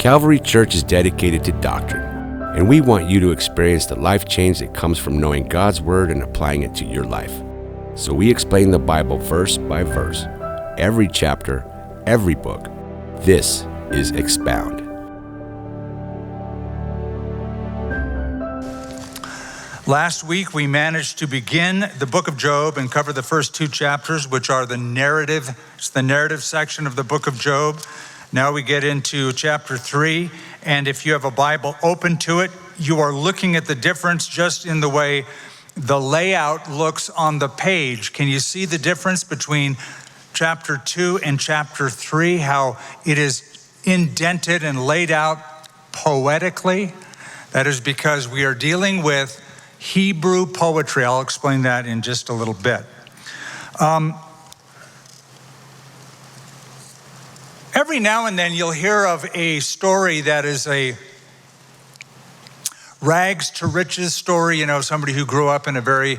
Calvary Church is dedicated to doctrine, and we want you to experience the life change that comes from knowing God's Word and applying it to your life. So we explain the Bible verse by verse, every chapter, every book. This is Expound. Last week, we managed to begin the book of Job and cover the first two chapters, which are the narrative. It's the narrative section of the book of Job. Now we get into chapter 3, and if you have a Bible open to it, you are looking at the difference just in the way the layout looks on the page. Can you see the difference between chapter 2 and chapter 3, how it is indented and laid out poetically? That is because we are dealing with Hebrew poetry. I'll explain that in just a little bit. Every now and then you'll hear of a story that is a rags to riches story. You know, somebody who grew up in a very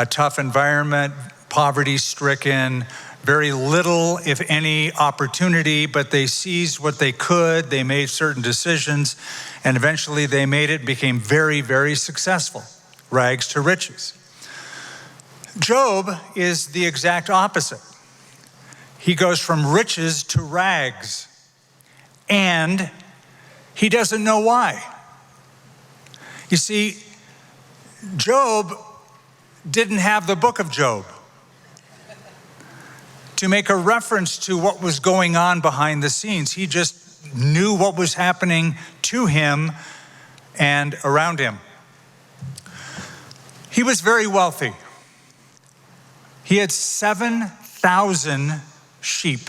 tough environment, poverty-stricken, very little, if any, opportunity, but they seized what they could. They made certain decisions, and eventually they made it, became very, very successful. Rags to riches. Job is the exact opposite. He goes from riches to rags, and he doesn't know why. You see, Job didn't have the book of Job to make a reference to what was going on behind the scenes. He just knew what was happening to him and around him. He was very wealthy. He had 7,000 sheep,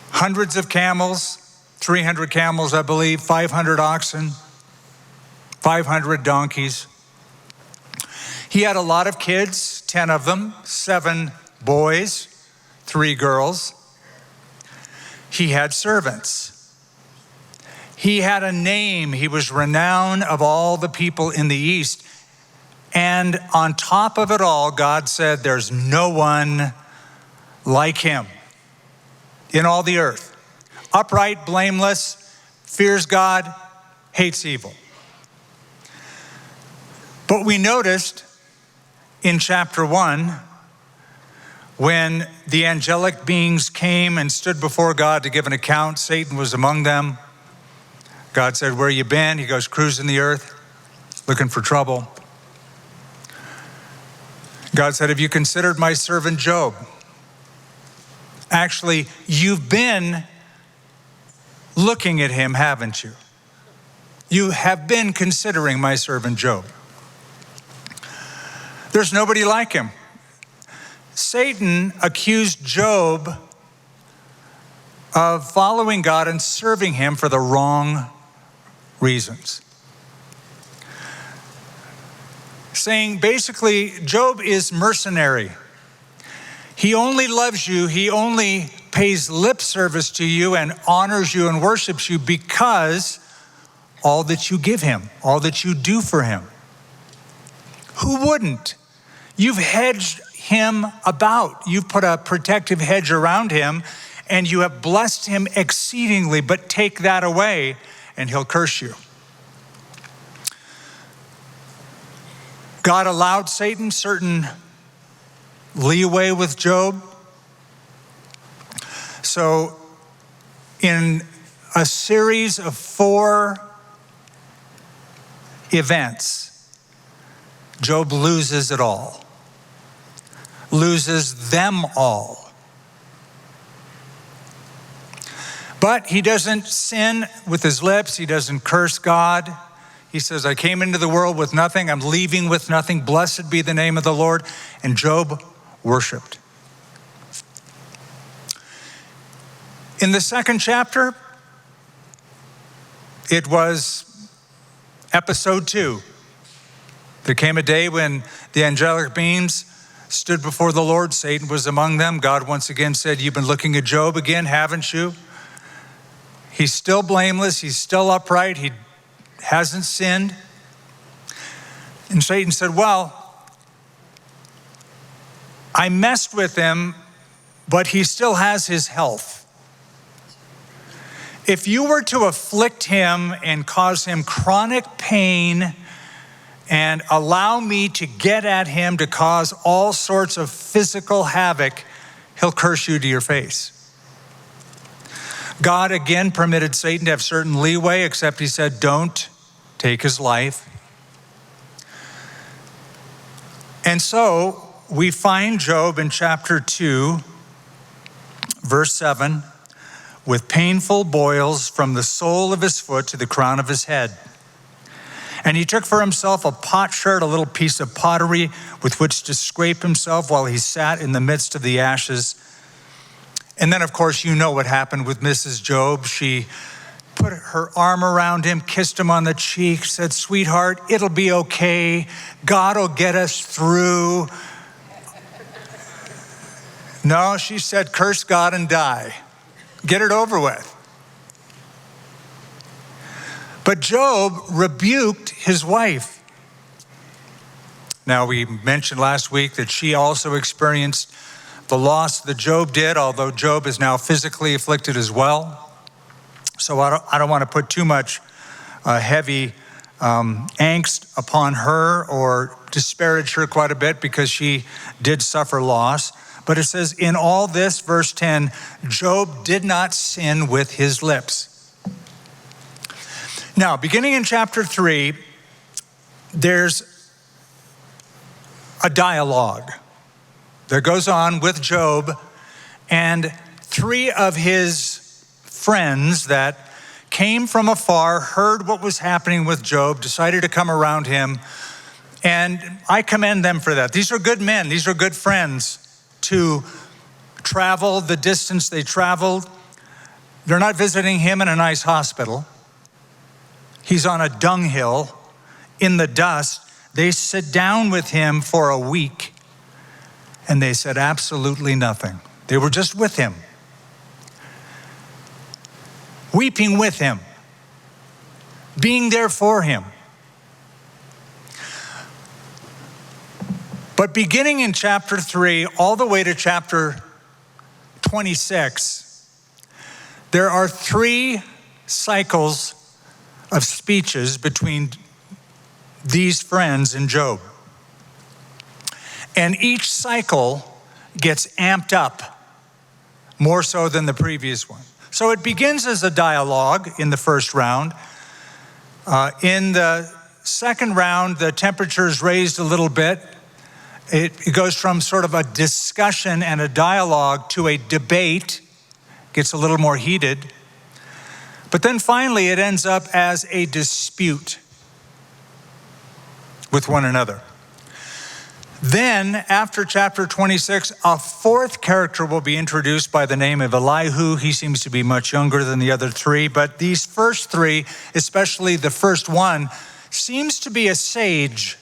hundreds of camels, 300 camels, I believe, 500 oxen, 500 donkeys. He had a lot of kids, 10 of them, 7 boys, 3 girls. He had servants. He had a name. He was renowned of all the people in the East. And on top of it all, God said, there's no one like him in all the earth. Upright, blameless, fears God, hates evil. But we noticed in chapter 1, when the angelic beings came and stood before God to give an account, Satan was among them. God said, where you been? He goes, cruising the earth, looking for trouble. God said, have you considered my servant Job? Actually, you've been looking at him, haven't you? You have been considering my servant Job. There's nobody like him. Satan accused Job of following God and serving him for the wrong reasons. Saying basically, Job is mercenary. He only loves you, he only pays lip service to you and honors you and worships you because all that you give him, all that you do for him. Who wouldn't? You've hedged him about. You've put a protective hedge around him and you have blessed him exceedingly, but take that away and he'll curse you. God allowed Satan certain leeway with Job. So in a series of 4 events, Job loses it all, loses them all. But he doesn't sin with his lips. He doesn't curse God. He says, I came into the world with nothing. I'm leaving with nothing. Blessed be the name of the Lord. And Job worshiped. In the second chapter, it was episode 2. There came a day when the angelic beings stood before the Lord. Satan was among them. God once again said, you've been looking at Job again, haven't you? He's still blameless. He's still upright. He hasn't sinned. And Satan said, well, I messed with him, but he still has his health. If you were to afflict him and cause him chronic pain and allow me to get at him to cause all sorts of physical havoc, he'll curse you to your face. God again permitted Satan to have certain leeway, except he said, don't take his life. And so we find Job in chapter 2, verse 7, with painful boils from the sole of his foot to the crown of his head. And he took for himself a potsherd, a little piece of pottery with which to scrape himself while he sat in the midst of the ashes. And then, of course, you know what happened with Mrs. Job. She put her arm around him, kissed him on the cheek, said, sweetheart, it'll be okay. God will get us through. No, she said, curse God and die. Get it over with. But Job rebuked his wife. Now, we mentioned last week that she also experienced the loss that Job did, although Job is now physically afflicted as well. So I don't want to put too much heavy angst upon her or disparage her quite a bit, because she did suffer loss. But it says, in all this, verse 10, Job did not sin with his lips. Now, beginning in chapter 3, there's a dialogue that goes on with Job, and three of his friends that came from afar heard what was happening with Job, decided to come around him, and I commend them for that. These are good men. These are good friends to travel the distance they traveled. They're not visiting him in a nice hospital. He's on a dunghill in the dust. They sit down with him for a week, and they said absolutely nothing. They were just with him, weeping with him, being there for him. But beginning in chapter 3 all the way to chapter 26, there are 3 cycles of speeches between these friends and Job. And each cycle gets amped up more so than the previous one. So it begins as a dialogue in the first round. In the second round, the temperature is raised a little bit. It goes from sort of a discussion and a dialogue to a debate, gets a little more heated. But then finally, it ends up as a dispute with one another. Then, after chapter 26, a 4th character will be introduced by the name of Elihu. He seems to be much younger than the other 3, but these first 3, especially the first one, seems to be a sage,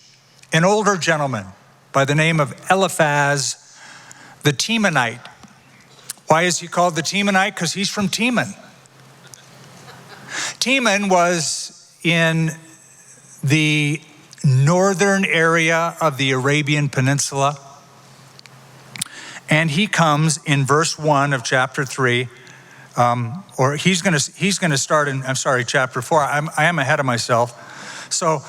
an older gentleman by the name of Eliphaz the Temanite. Why is he called the Temanite? Because he's from Teman. Teman was in the northern area of the Arabian Peninsula. And he comes in verse 1 of chapter 3, or he's going to start in, chapter 4. I am ahead of myself. So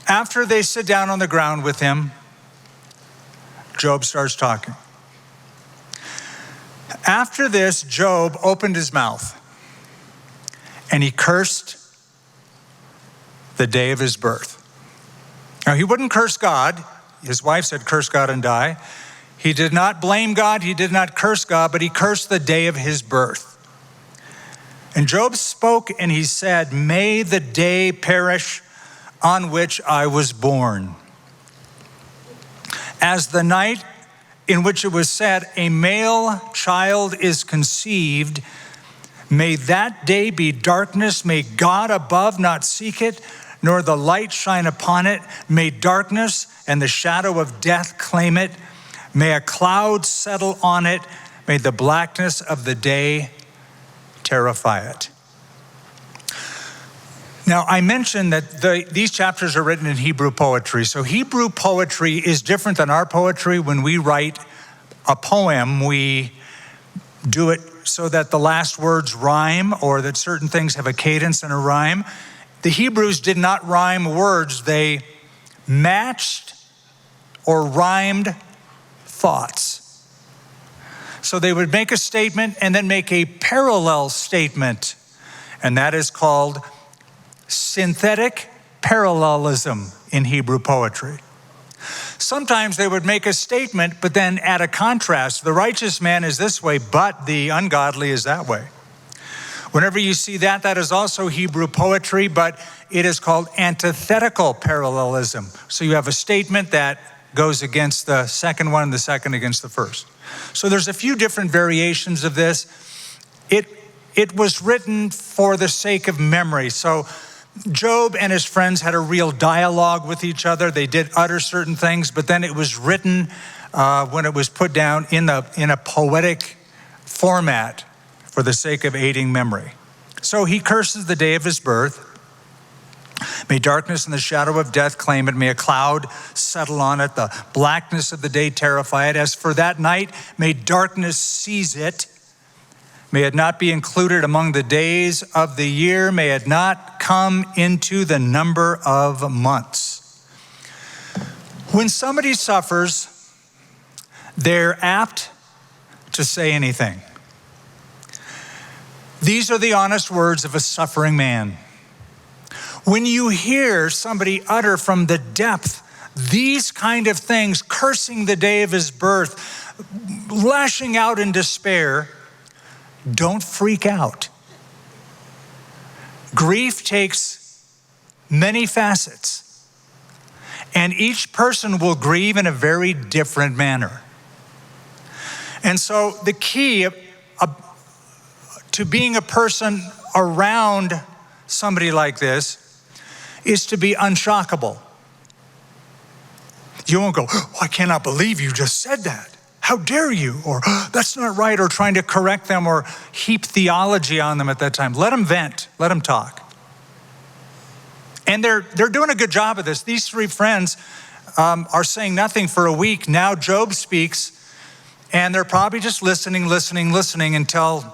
after they sit down on the ground with him, Job starts talking. After this, Job opened his mouth and he cursed the day of his birth. Now, he wouldn't curse God. His wife said, curse God and die. He did not blame God. He did not curse God, but he cursed the day of his birth. And Job spoke and he said, may the day perish on which I was born. As the night in which it was said, a male child is conceived, may that day be darkness. May God above not seek it, nor the light shine upon it. May darkness and the shadow of death claim it. May a cloud settle on it. May the blackness of the day terrify it. Now, I mentioned that these chapters are written in Hebrew poetry. So Hebrew poetry is different than our poetry. When we write a poem, we do it so that the last words rhyme or that certain things have a cadence and a rhyme. The Hebrews did not rhyme words. They matched or rhymed thoughts. So they would make a statement and then make a parallel statement, and that is called synthetic parallelism in Hebrew poetry. Sometimes they would make a statement, but then add a contrast. The righteous man is this way, but the ungodly is that way. Whenever you see that, that is also Hebrew poetry, but it is called antithetical parallelism. So you have a statement that goes against the second one and the second against the first. So there's a few different variations of this. It was written for the sake of memory. So Job and his friends had a real dialogue with each other. They did utter certain things, but then it was written when it was put down in a poetic format for the sake of aiding memory. So he curses the day of his birth. May darkness and the shadow of death claim it. May a cloud settle on it. The blackness of the day terrify it. As for that night, may darkness seize it. May it not be included among the days of the year. May it not come into the number of months. When somebody suffers, they're apt to say anything. These are the honest words of a suffering man. When you hear somebody utter from the depth these kind of things, cursing the day of his birth, lashing out in despair, don't freak out. Grief takes many facets, and each person will grieve in a very different manner. And so the key to being a person around somebody like this is to be unshockable. You won't go, oh, I cannot believe you just said that. How dare you? Or that's not right, or trying to correct them or heap theology on them at that time. Let them vent, let them talk. And they're doing a good job of this. These three friends are saying nothing for a week. Now Job speaks, and they're probably just listening until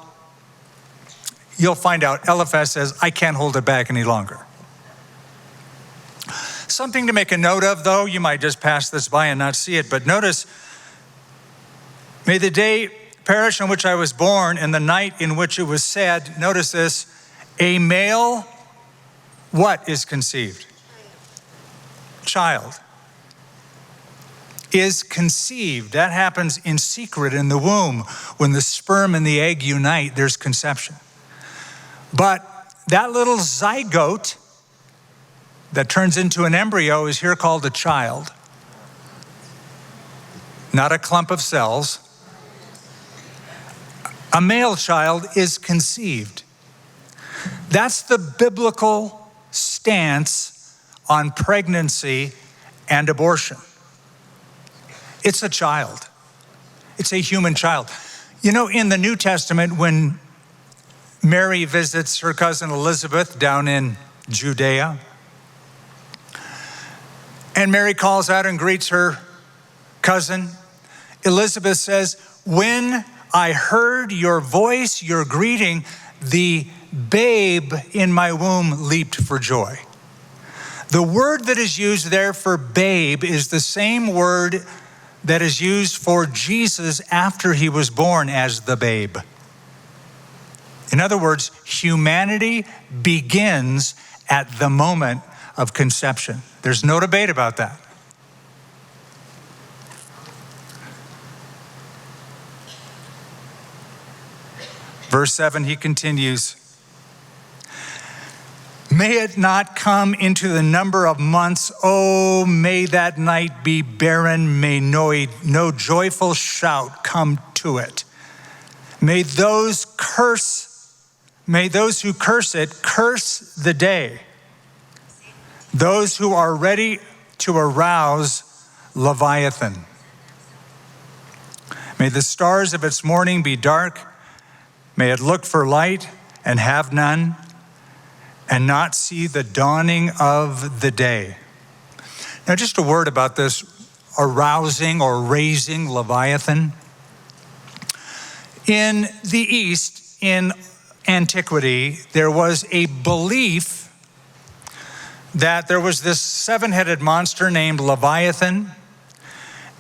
you'll find out. Eliphaz says, I can't hold it back any longer. Something to make a note of, though, you might just pass this by and not see it, but notice, may the day perish on which I was born and the night in which it was said, notice this, a male, what is conceived? Child is conceived. That happens in secret in the womb. When the sperm and the egg unite, there's conception. But that little zygote that turns into an embryo is here called a child, not a clump of cells. A male child is conceived. That's the biblical stance on pregnancy and abortion. It's a child. It's a human child. You know, in the New Testament, when Mary visits her cousin Elizabeth down in Judea, and Mary calls out and greets her cousin, Elizabeth says, when I heard your voice, your greeting, the babe in my womb leaped for joy. The word that is used there for babe is the same word that is used for Jesus after he was born as the babe. In other words, humanity begins at the moment of conception. There's no debate about that. Verse 7, he continues, may it not come into the number of months. Oh, may that night be barren. May no joyful shout come to it. May those who curse it, curse the day. Those who are ready to arouse Leviathan. May the stars of its morning be dark. May it look for light and have none, and not see the dawning of the day. Now, just a word about this arousing or raising Leviathan. In the East, in antiquity, there was a belief that there was this seven-headed monster named Leviathan,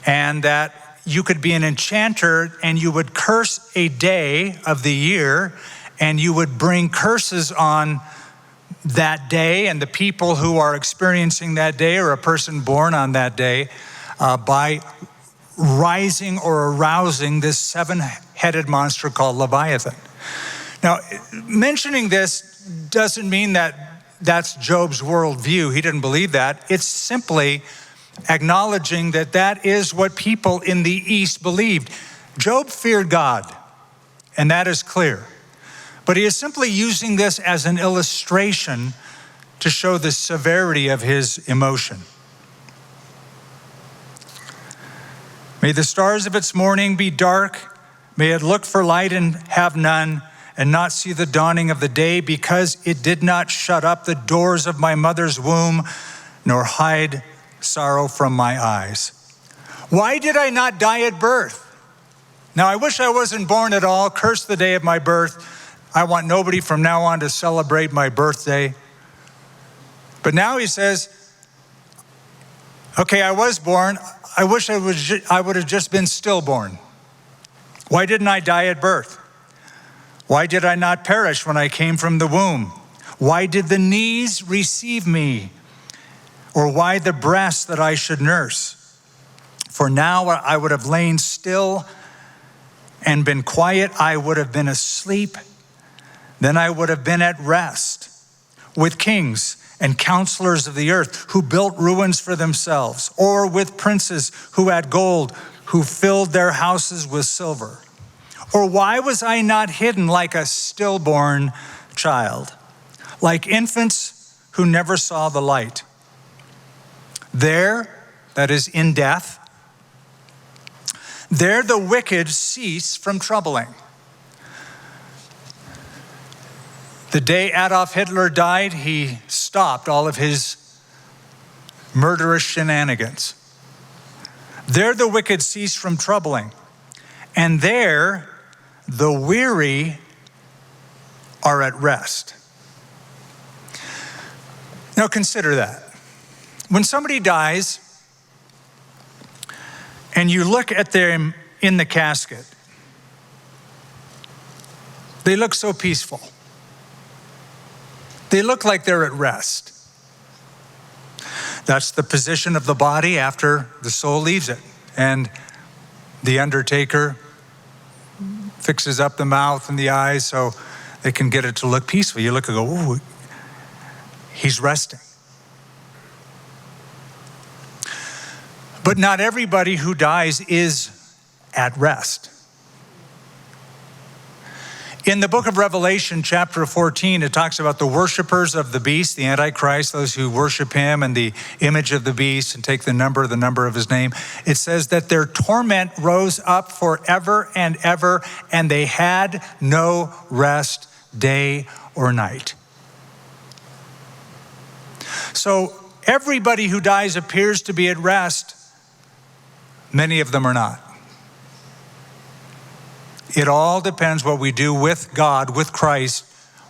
and that you could be an enchanter and you would curse a day of the year, and you would bring curses on that day and the people who are experiencing that day, or a person born on that day, by rising or arousing this seven-headed monster called Leviathan. Now, mentioning this doesn't mean that that's Job's worldview. He didn't believe that. It's simply acknowledging that that is what people in the East believed. Job feared God, and that is clear. But he is simply using this as an illustration to show the severity of his emotion. May the stars of its morning be dark. May it look for light and have none, and not see the dawning of the day, because it did not shut up the doors of my mother's womb, nor hide sorrow from my eyes. Why did I not die at birth? Now I wish I wasn't born at all. Curse the day of my birth. I want nobody from now on to celebrate my birthday. But now he says, okay, I was born. I wish I would have just been stillborn. Why didn't I die at birth? Why did I not perish when I came from the womb? Why did the knees receive me? Or why the breast that I should nurse? For now I would have lain still and been quiet. I would have been asleep. Then I would have been at rest with kings and counselors of the earth who built ruins for themselves, or with princes who had gold, who filled their houses with silver. Or why was I not hidden like a stillborn child, like infants who never saw the light? There, that is in death, there the wicked cease from troubling. The day Adolf Hitler died, he stopped all of his murderous shenanigans. There the wicked cease from troubling, and there the weary are at rest. Now consider that. When somebody dies and you look at them in the casket, they look so peaceful. They look like they're at rest. That's the position of the body after the soul leaves it. And the undertaker fixes up the mouth and the eyes so they can get it to look peaceful. You look and go, ooh, he's resting. But not everybody who dies is at rest. In the book of Revelation, chapter 14, it talks about the worshipers of the beast, the Antichrist, those who worship him and the image of the beast and take the number of his name. It says that their torment rose up forever and ever, and they had no rest day or night. So everybody who dies appears to be at rest. Many of them are not. It all depends what we do with God, with Christ,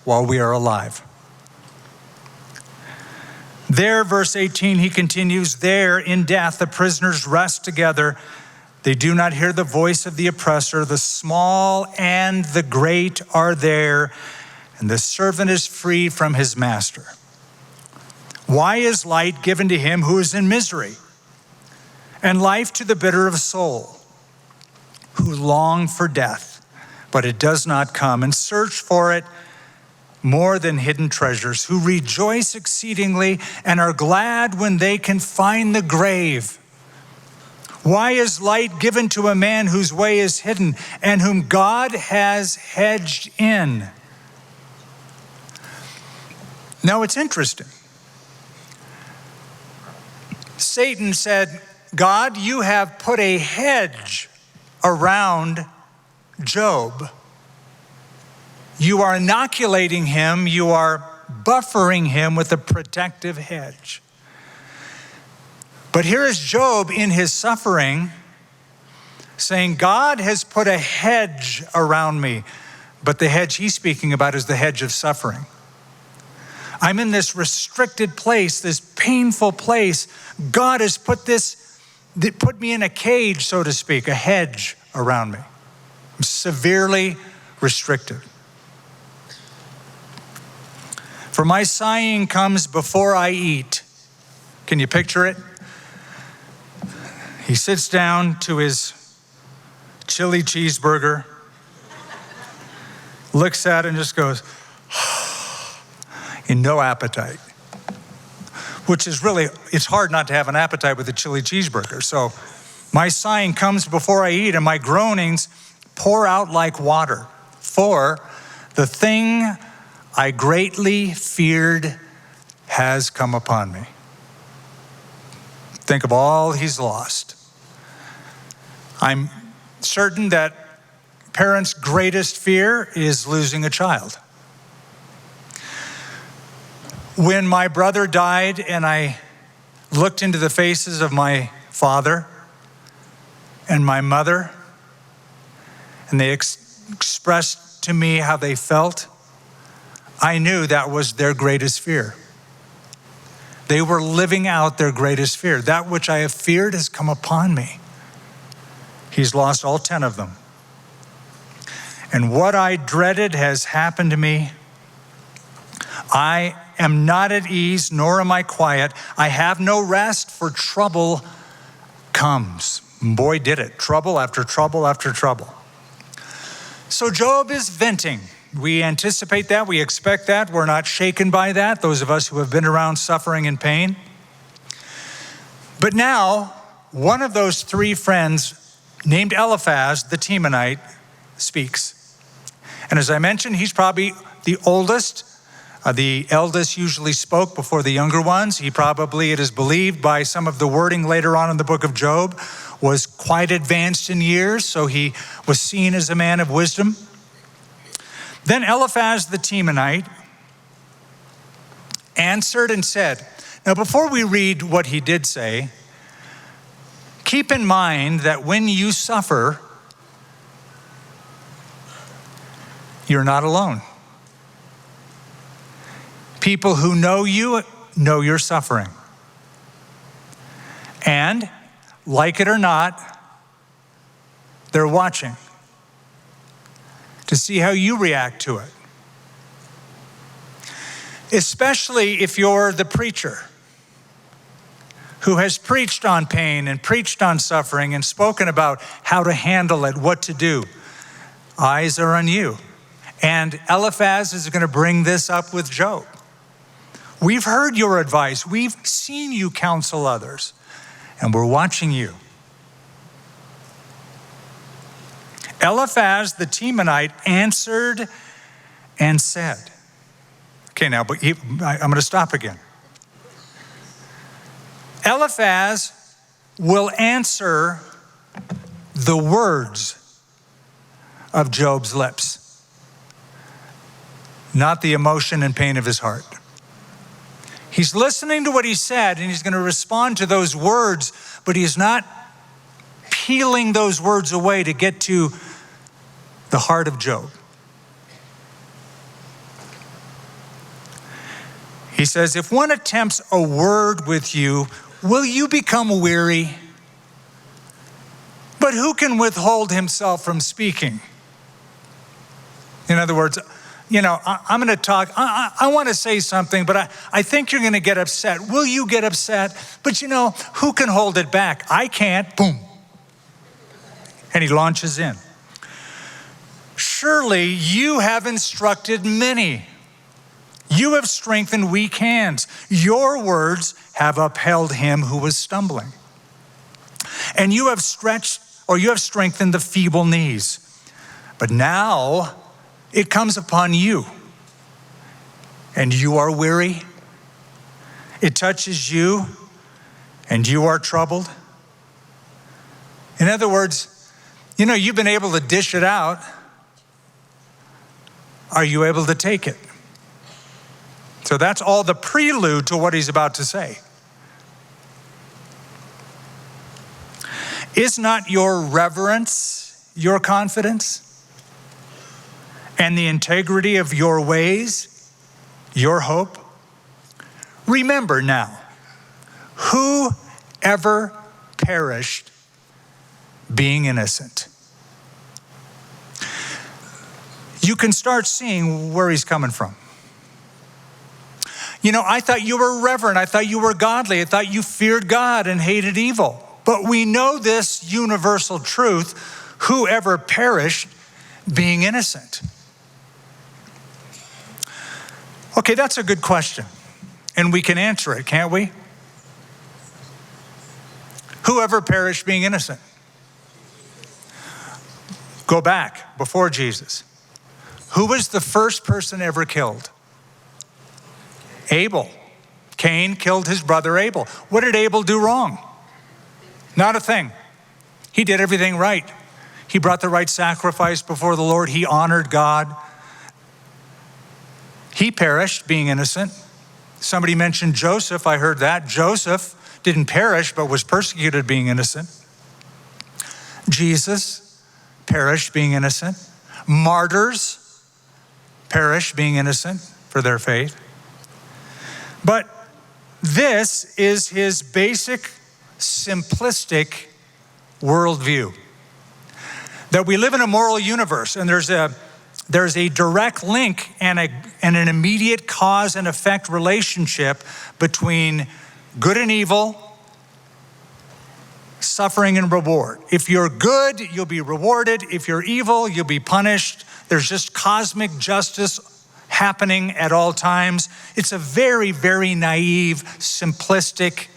while we are alive. There, verse 18, he continues, there in death the prisoners rest together. They do not hear the voice of the oppressor. The small and the great are there, and the servant is free from his master. Why is light given to him who is in misery, and life to the bitter of soul, who long for death, but it does not come, and search for it more than hidden treasures, who rejoice exceedingly and are glad when they can find the grave? Why is light given to a man whose way is hidden and whom God has hedged in? Now it's interesting. Satan said, God, you have put a hedge around Job. You are inoculating him, you are buffering him with a protective hedge. But here is Job in his suffering, saying, God has put a hedge around me. But the hedge he's speaking about is the hedge of suffering. I'm in this restricted place, this painful place. God has put me in a cage, so to speak, a hedge around me. I'm severely restricted. For my sighing comes before I eat. Can you picture it? He sits down to his chili cheeseburger, looks at it and just goes, in no appetite. Which is really, it's hard not to have an appetite with a chili cheeseburger. So my sighing comes before I eat, and my groanings pour out like water. For the thing I greatly feared has come upon me. Think of all he's lost. I'm certain that parents' greatest fear is losing a child. When my brother died and I looked into the faces of my father and my mother, and they expressed to me how they felt, I knew that was their greatest fear. They were living out their greatest fear. That which I have feared has come upon me. He's lost all 10 of them. And what I dreaded has happened to me. I am not at ease, nor am I quiet. I have no rest, for trouble comes. Boy, did it. Trouble after trouble after trouble. So Job is venting. We anticipate that. We expect that. We're not shaken by that, those of us who have been around suffering and pain. But now, one of those three friends, named Eliphaz, the Temanite, speaks. And as I mentioned, he's probably the oldest. The eldest usually spoke before the younger ones. He probably, it is believed by some of the wording later on in the book of Job, was quite advanced in years, so he was seen as a man of wisdom. Then Eliphaz the Temanite answered and said, now before we read what he did say, keep in mind that when you suffer, you're not alone. People who know you know you're suffering. And, like it or not, they're watching to see how you react to it. Especially if you're the preacher who has preached on pain and preached on suffering and spoken about how to handle it, what to do. Eyes are on you. And Eliphaz is going to bring this up with Job. We've heard your advice. We've seen you counsel others, and we're watching you. Eliphaz the Temanite answered and said, okay, now, but I'm going to stop again. Eliphaz will answer the words of Job's lips, not the emotion and pain of his heart. He's listening to what he said, and he's going to respond to those words, but he's not peeling those words away to get to the heart of Job. He says, if one attempts a word with you, will you become weary? But who can withhold himself from speaking? In other words, I'm going to talk. I want to say something, but I think you're going to get upset. Will you get upset? But who can hold it back? I can't. Boom. And he launches in. Surely you have instructed many. You have strengthened weak hands. Your words have upheld him who was stumbling. And you have strengthened the feeble knees. But now it comes upon you, and you are weary. It touches you, and you are troubled. In other words, you've been able to dish it out. Are you able to take it? So that's all the prelude to what he's about to say. Is not your reverence your confidence? And the integrity of your ways your hope? Remember now, who ever perished being innocent? You can start seeing where he's coming from. You know, I thought you were reverent. I thought you were godly. I thought you feared God and hated evil. But we know this universal truth, whoever perished being innocent. Okay, that's a good question. And we can answer it, can't we? Whoever perished being innocent. Go back before Jesus. Who was the first person ever killed? Abel. Cain killed his brother Abel. What did Abel do wrong? Not a thing. He did everything right. He brought the right sacrifice before the Lord. He honored God. He perished being innocent. Somebody mentioned Joseph. I heard that. Joseph didn't perish, but was persecuted being innocent. Jesus perished being innocent. Martyrs perished being innocent for their faith. But this is his basic, simplistic worldview. That we live in a moral universe, and there's a direct link and an immediate cause and effect relationship between good and evil, suffering and reward. If you're good, you'll be rewarded. If you're evil, you'll be punished. There's just cosmic justice happening at all times. It's a very, very naive, simplistic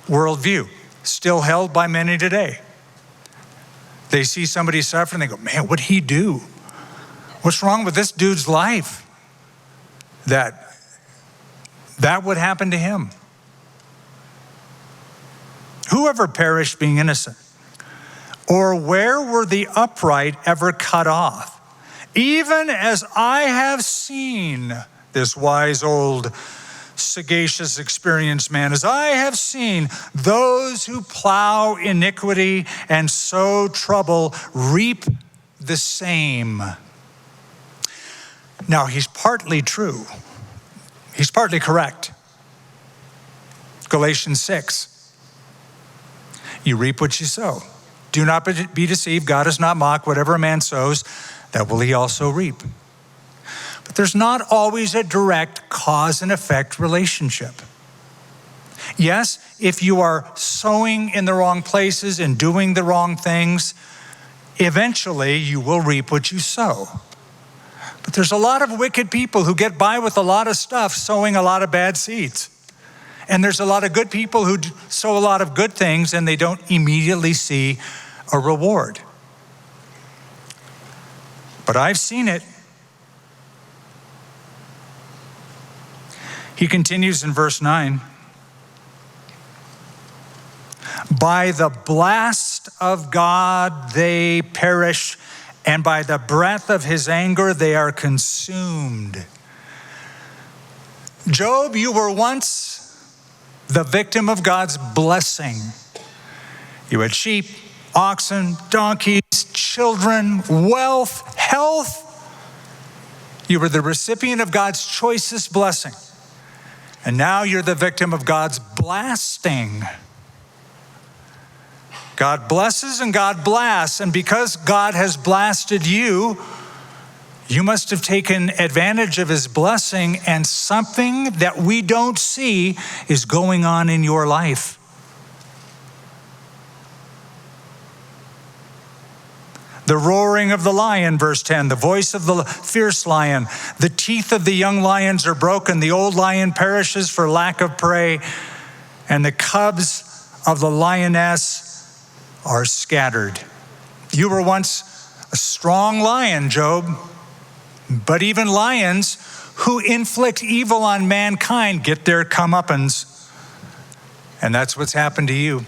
worldview, still held by many today. They see somebody suffering, they go, man, what'd he do? What's wrong with this dude's life? That would happen to him. Whoever perished being innocent? Or where were the upright ever cut off? Even as I have seen, this wise old sagacious experienced man, as I have seen those who plow iniquity and sow trouble reap the same. Now, he's partly true. He's partly correct. Galatians 6. You reap what you sow. Do not be deceived. God is not mocked. Whatever a man sows, that will he also reap. But there's not always a direct cause and effect relationship. Yes, if you are sowing in the wrong places and doing the wrong things, eventually you will reap what you sow. But there's a lot of wicked people who get by with a lot of stuff, sowing a lot of bad seeds. And there's a lot of good people who sow a lot of good things and they don't immediately see a reward. But I've seen it. He continues in verse 9. By the blast of God they perish, and by the breath of his anger they are consumed. Job, you were once the victim of God's blessing. You had sheep, oxen, donkeys, children, wealth, health. You were the recipient of God's choicest blessing. And now you're the victim of God's blasting. God blesses and God blasts. And because God has blasted you, you must have taken advantage of his blessing, and something that we don't see is going on in your life. The roaring of the lion, verse 10, the voice of the fierce lion. The teeth of the young lions are broken. The old lion perishes for lack of prey. And the cubs of the lioness are scattered. You were once a strong lion, Job. But even lions who inflict evil on mankind get their comeuppance. And that's what's happened to you.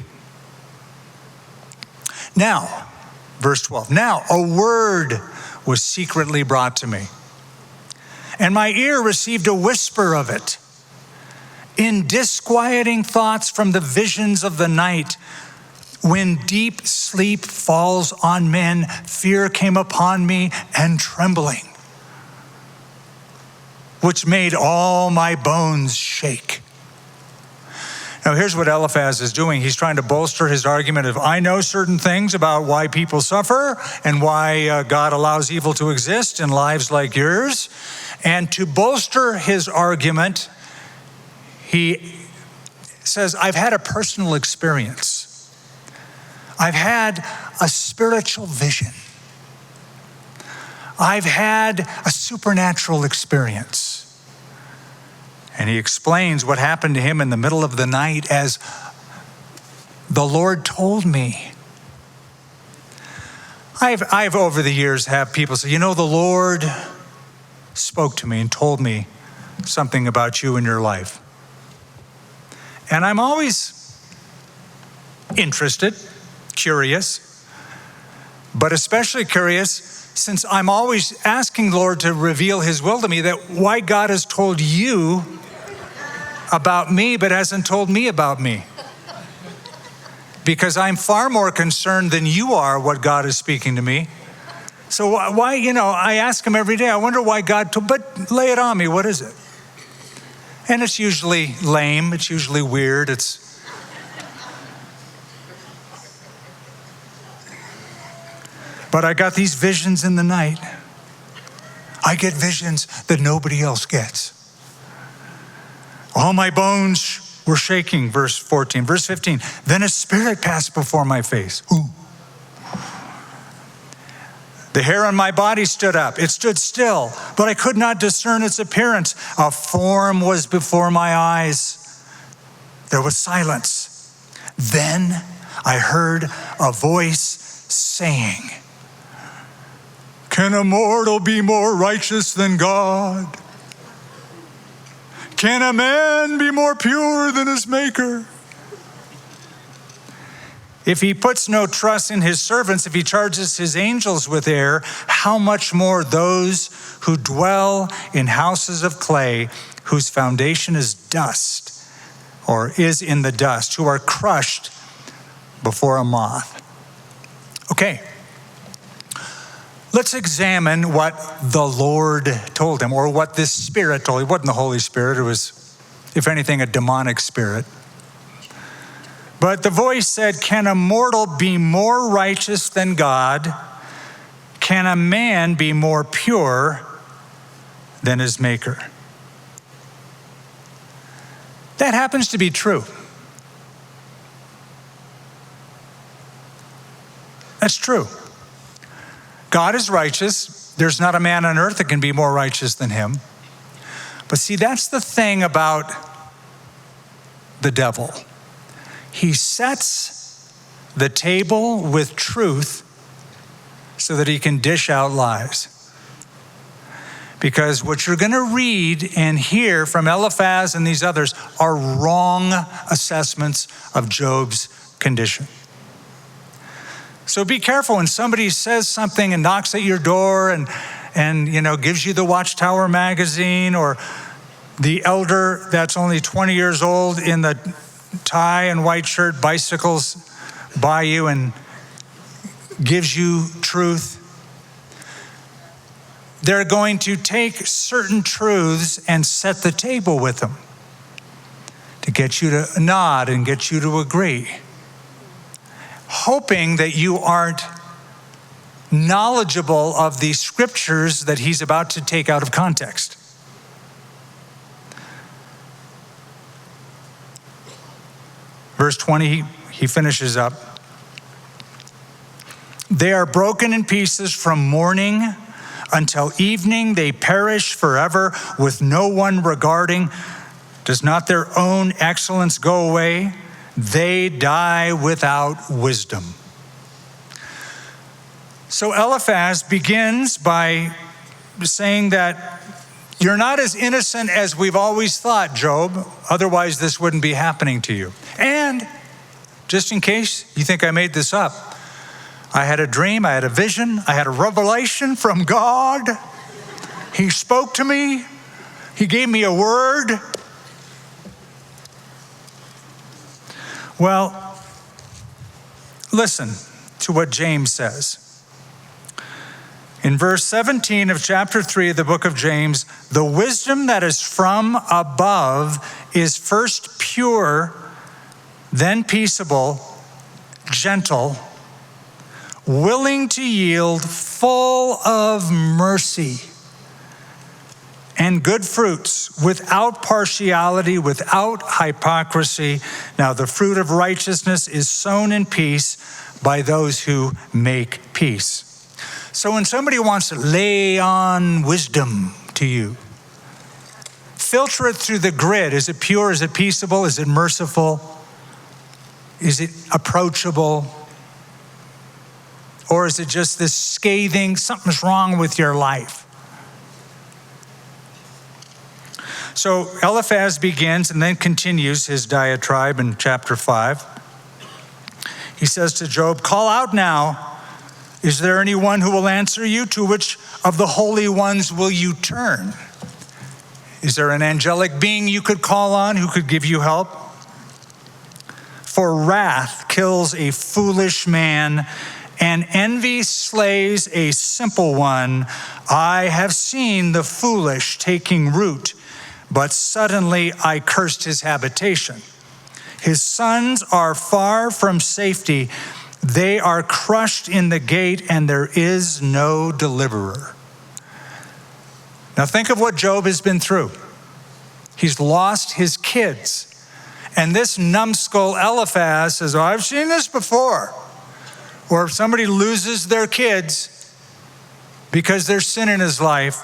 Now, verse 12, now a word was secretly brought to me, and my ear received a whisper of it. In disquieting thoughts from the visions of the night, When deep sleep falls on men, fear came upon me and trembling, which made all my bones shake. Now, here's what Eliphaz is doing. He's trying to bolster his argument of, I know certain things about why people suffer and why God allows evil to exist in lives like yours. And to bolster his argument, he says, I've had a personal experience. I've had a spiritual vision. I've had a supernatural experience. And he explains what happened to him in the middle of the night as the Lord told me. I've over the years have people say, the Lord spoke to me and told me something about you and your life. And I'm always interested, curious, but especially curious since I'm always asking the Lord to reveal his will to me, that why God has told you about me but hasn't told me about me. Because I'm far more concerned than you are what God is speaking to me. So why, I ask him every day, I wonder why God told, but lay it on me, what is it? And it's usually lame, it's usually weird, but I got these visions in the night. I get visions that nobody else gets. All my bones were shaking, verse 14. Verse 15, then a spirit passed before my face. Ooh. The hair on my body stood up. It stood still, but I could not discern its appearance. A form was before my eyes. There was silence. Then I heard a voice saying, can a mortal be more righteous than God? Can a man be more pure than his maker? If he puts no trust in his servants, if he charges his angels with error, how much more those who dwell in houses of clay, whose foundation is dust, or is in the dust, who are crushed before a moth. Okay. Let's examine what the Lord told him, or what this spirit told him. It wasn't the Holy Spirit. It was, if anything, a demonic spirit. But the voice said, can a mortal be more righteous than God? Can a man be more pure than his maker? That happens to be true. That's true. God is righteous. There's not a man on earth that can be more righteous than him. But see, that's the thing about the devil. He sets the table with truth so that he can dish out lies. Because what you're going to read and hear from Eliphaz and these others are wrong assessments of Job's condition. So be careful when somebody says something and knocks at your door and gives you the Watchtower magazine, or the elder that's only 20 years old in the tie and white shirt bicycles by you and gives you truth. They're going to take certain truths and set the table with them to get you to nod and get you to agree, hoping that you aren't knowledgeable of the scriptures that he's about to take out of context. Verse 20, he finishes up. They are broken in pieces from morning until evening. They perish forever with no one regarding. Does not their own excellence go away? They die without wisdom. So Eliphaz begins by saying that you're not as innocent as we've always thought, Job. Otherwise, this wouldn't be happening to you. And just in case you think I made this up, I had a dream, I had a vision, I had a revelation from God. He spoke to me. He gave me a word. Well, listen to what James says. In verse 17 of chapter 3 of the book of James, the wisdom that is from above is first pure, then peaceable, gentle, willing to yield, full of mercy and good fruits, without partiality, without hypocrisy. Now the fruit of righteousness is sown in peace by those who make peace. So when somebody wants to lay on wisdom to you, filter it through the grid. Is it pure? Is it peaceable? Is it merciful? Is it approachable? Or is it just this scathing, something's wrong with your life? So Eliphaz begins and then continues his diatribe in chapter 5. He says to Job, call out now. Is there anyone who will answer you? To which of the holy ones will you turn? Is there an angelic being you could call on who could give you help? For wrath kills a foolish man, and envy slays a simple one. I have seen the foolish taking root, but suddenly I cursed his habitation. His sons are far from safety. They are crushed in the gate, and there is no deliverer. Now think of what Job has been through. He's lost his kids. And this numbskull Eliphaz says, oh, I've seen this before. Or if somebody loses their kids because there's sin in his life,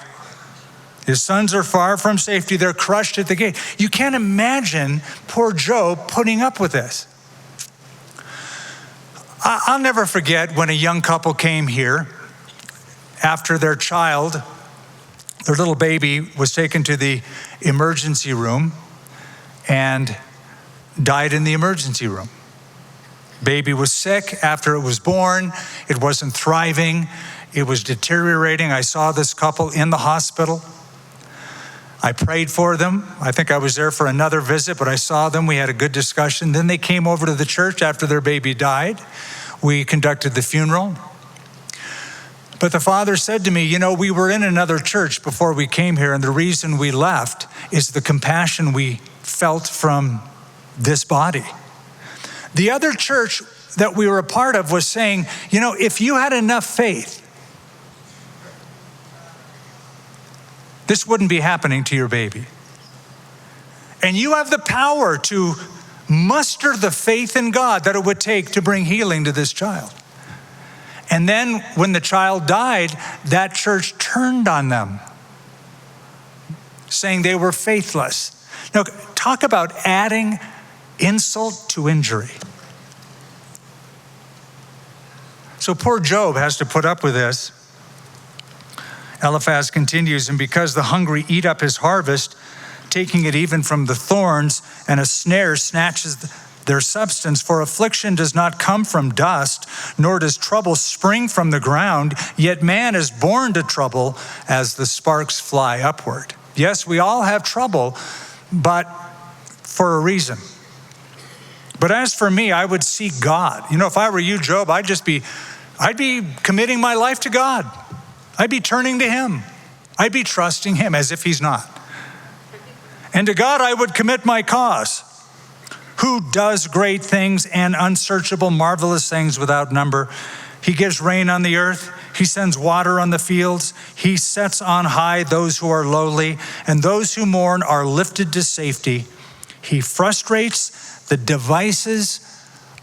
his sons are far from safety. They're crushed at the gate. You can't imagine poor Job putting up with this. I'll never forget when a young couple came here after their child, their little baby, was taken to the emergency room and died in the emergency room. Baby was sick after it was born. It wasn't thriving. It was deteriorating. I saw this couple in the hospital. I prayed for them. I think I was there for another visit, but I saw them. We had a good discussion. Then they came over to the church after their baby died. We conducted the funeral. But the father said to me, you know, we were in another church before we came here, and the reason we left is the compassion we felt from this body. The other church that we were a part of was saying, you know, if you had enough faith, this wouldn't be happening to your baby. And you have the power to muster the faith in God that it would take to bring healing to this child. And then when the child died, that church turned on them, saying they were faithless. Now, talk about adding insult to injury. So poor Job has to put up with this. Eliphaz continues, and because the hungry eat up his harvest, taking it even from the thorns, and a snare snatches their substance. For affliction does not come from dust, nor does trouble spring from the ground, yet man is born to trouble as the sparks fly upward. Yes, we all have trouble, but for a reason. But as for me, I would seek God. You know, if I were you, Job, I'd be committing my life to God. I'd be turning to him. I'd be trusting him as if he's not. And to God I would commit my cause, who does great things and unsearchable, marvelous things without number. He gives rain on the earth. He sends water on the fields. He sets on high those who are lowly, and those who mourn are lifted to safety. He frustrates the devices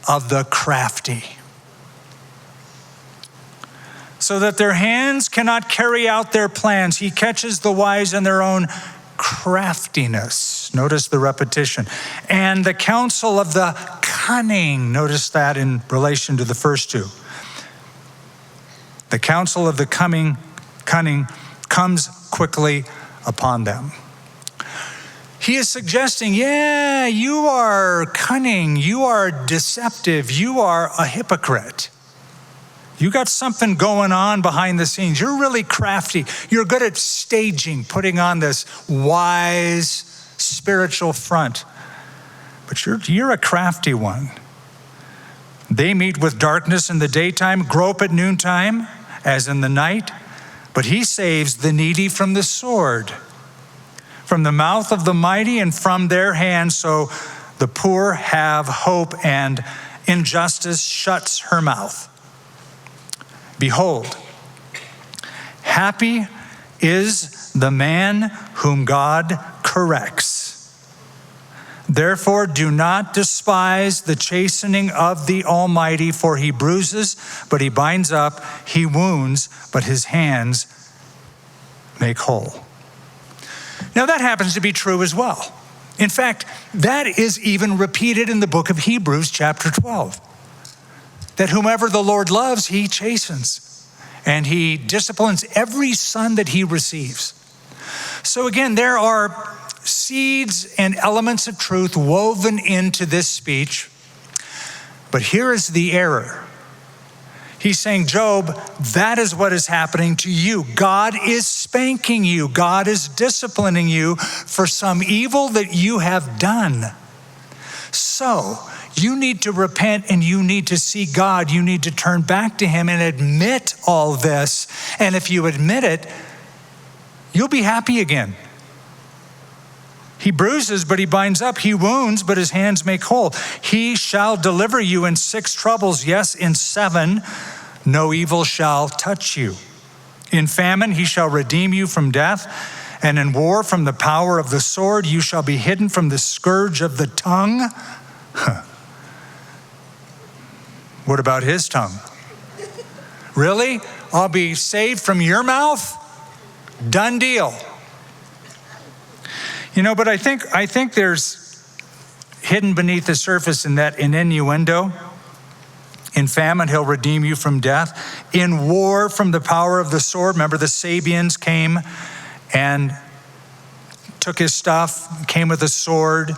of the crafty, so that their hands cannot carry out their plans. He catches the wise in their own craftiness. Notice the repetition. And the counsel of the cunning. Notice that in relation to the first two. The counsel of the cunning comes quickly upon them. He is suggesting, yeah, you are cunning, you are deceptive, you are a hypocrite. You got something going on behind the scenes. You're really crafty. You're good at staging, putting on this wise spiritual front. But you're a crafty one. They meet with darkness in the daytime, grope at noontime, as in the night. But he saves the needy from the sword, from the mouth of the mighty, and from their hands. So the poor have hope, and injustice shuts her mouth. Behold, happy is the man whom God corrects. Therefore, do not despise the chastening of the Almighty, for he bruises, but he binds up, he wounds, but his hands make whole. Now, that happens to be true as well. In fact, that is even repeated in the book of Hebrews, chapter 12. That whomever the Lord loves, he chastens, and he disciplines every son that he receives. So again, there are seeds and elements of truth woven into this speech. But here is the error. He's saying, Job, that is what is happening to you. God is spanking you. God is disciplining you for some evil that you have done. So you need to repent and you need to see God. You need to turn back to him and admit all this. And if you admit it, you'll be happy again. He bruises, but he binds up. He wounds, but his hands make whole. He shall deliver you in 6 troubles. Yes, in 7, no evil shall touch you. In famine, he shall redeem you from death. And in war, from the power of the sword, you shall be hidden from the scourge of the tongue. What about his tongue? Really? I'll be saved from your mouth? Done deal. You know, but I think there's hidden beneath the surface in that an innuendo. In famine, he'll redeem you from death. In war, from the power of the sword. Remember, the Sabians came and took his stuff, came with a sword,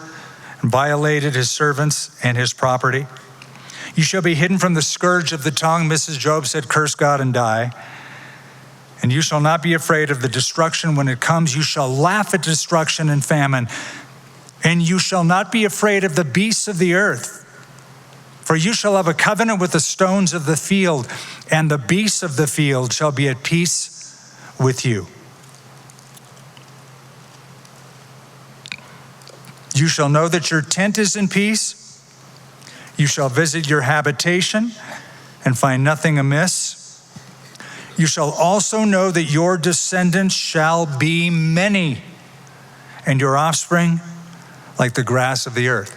and violated his servants and his property. You shall be hidden from the scourge of the tongue. Mrs. Job said, curse God and die. And you shall not be afraid of the destruction when it comes. You shall laugh at destruction and famine. And you shall not be afraid of the beasts of the earth. For you shall have a covenant with the stones of the field, and the beasts of the field shall be at peace with you. You shall know that your tent is in peace. You shall visit your habitation and find nothing amiss. You shall also know that your descendants shall be many, and your offspring like the grass of the earth.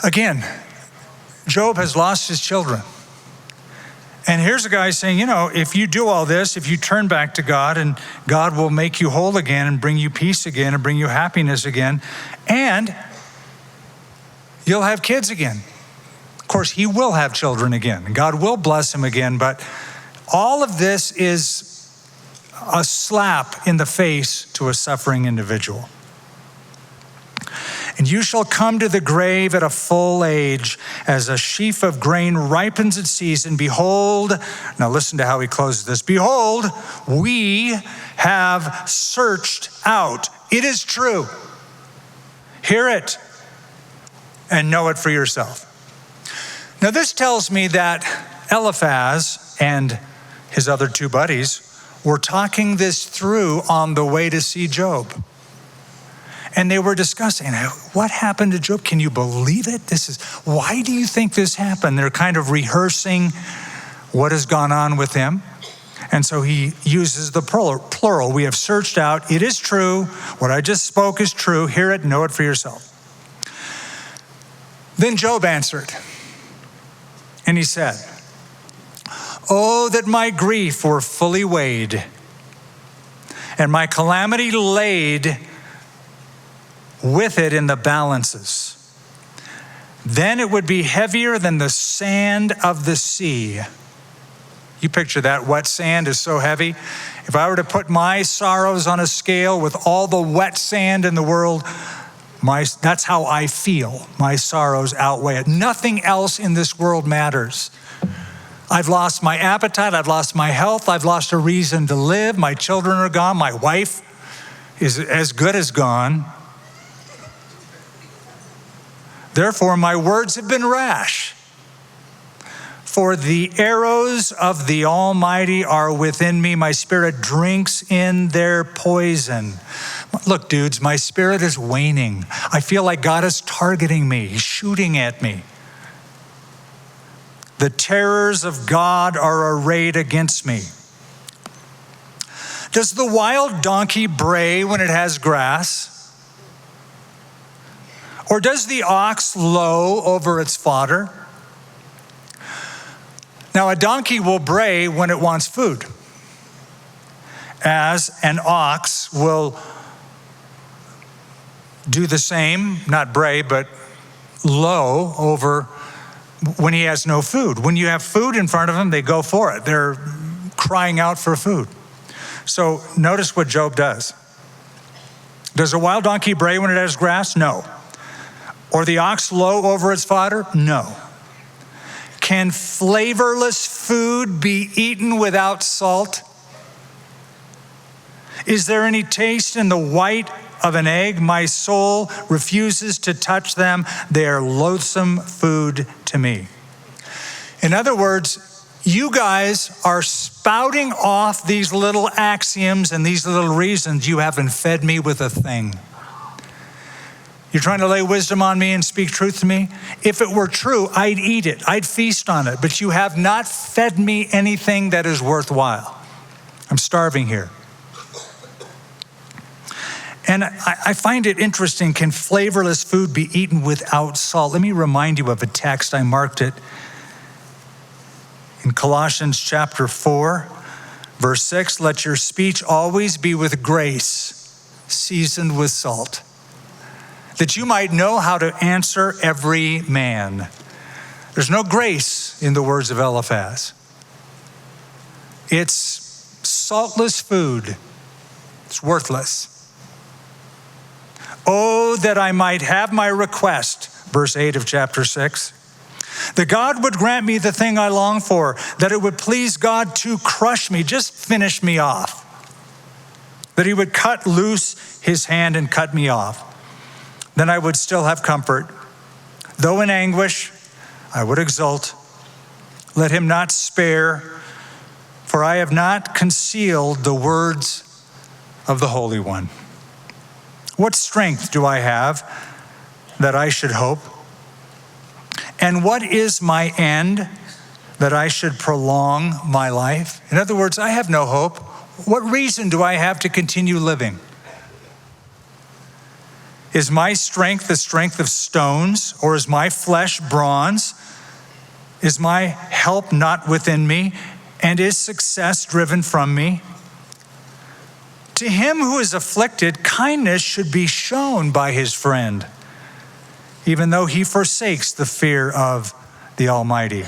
Again, Job has lost his children. And here's a guy saying, you know, if you do all this, if you turn back to God, and God will make you whole again and bring you peace again and bring you happiness again, and you'll have kids again. Of course, he will have children again, and God will bless him again, but all of this is a slap in the face to a suffering individual. And you shall come to the grave at a full age, as a sheaf of grain ripens its season. Behold, now listen to how he closes this. Behold, we have searched out. It is true. Hear it and know it for yourself. Now this tells me that Eliphaz and his other 2 buddies were talking this through on the way to see Job. And they were discussing, what happened to Job? Can you believe it? Why do you think this happened? They're kind of rehearsing what has gone on with him. And so he uses the plural. We have searched out. It is true. What I just spoke is true. Hear it, know it for yourself. Then Job answered, and he said, oh, that my grief were fully weighed, and my calamity laid with it in the balances. Then it would be heavier than the sand of the sea. You picture that wet sand is so heavy. If I were to put my sorrows on a scale with all the wet sand in the world, that's how I feel. My sorrows outweigh it. Nothing else in this world matters. I've lost my appetite. I've lost my health. I've lost a reason to live. My children are gone. My wife is as good as gone. Therefore, my words have been rash. For the arrows of the Almighty are within me. My spirit drinks in their poison. Look, dudes, my spirit is waning. I feel like God is targeting me. He's shooting at me. The terrors of God are arrayed against me. Does the wild donkey bray when it has grass? Or does the ox low over its fodder? Now, a donkey will bray when it wants food, as an ox will do the same, not bray, but low over when he has no food. When you have food in front of them, they go for it. They're crying out for food. So notice what Job does. Does a wild donkey bray when it has grass? No. Or the ox low over its fodder? No. Can flavorless food be eaten without salt? Is there any taste in the white of an egg? My soul refuses to touch them. They are loathsome food to me. In other words, you guys are spouting off these little axioms and these little reasons. You haven't fed me with a thing. You're trying to lay wisdom on me and speak truth to me? If it were true, I'd eat it. I'd feast on it. But you have not fed me anything that is worthwhile. I'm starving here. And I find it interesting, can flavorless food be eaten without salt? Let me remind you of a text. I marked it in Colossians chapter 4, verse 6. Let your speech always be with grace, seasoned with salt, that you might know how to answer every man. There's no grace in the words of Eliphaz. It's saltless food. It's worthless. Oh, that I might have my request, verse 8 of chapter 6. That God would grant me the thing I long for, that it would please God to crush me, just finish me off. That he would cut loose his hand and cut me off. Then I would still have comfort. Though in anguish, I would exult. Let him not spare, for I have not concealed the words of the Holy One. What strength do I have that I should hope? And what is my end that I should prolong my life? In other words, I have no hope. What reason do I have to continue living? Is my strength the strength of stones, or is my flesh bronze? Is my help not within me, and is success driven from me? To him who is afflicted, kindness should be shown by his friend, even though he forsakes the fear of the Almighty.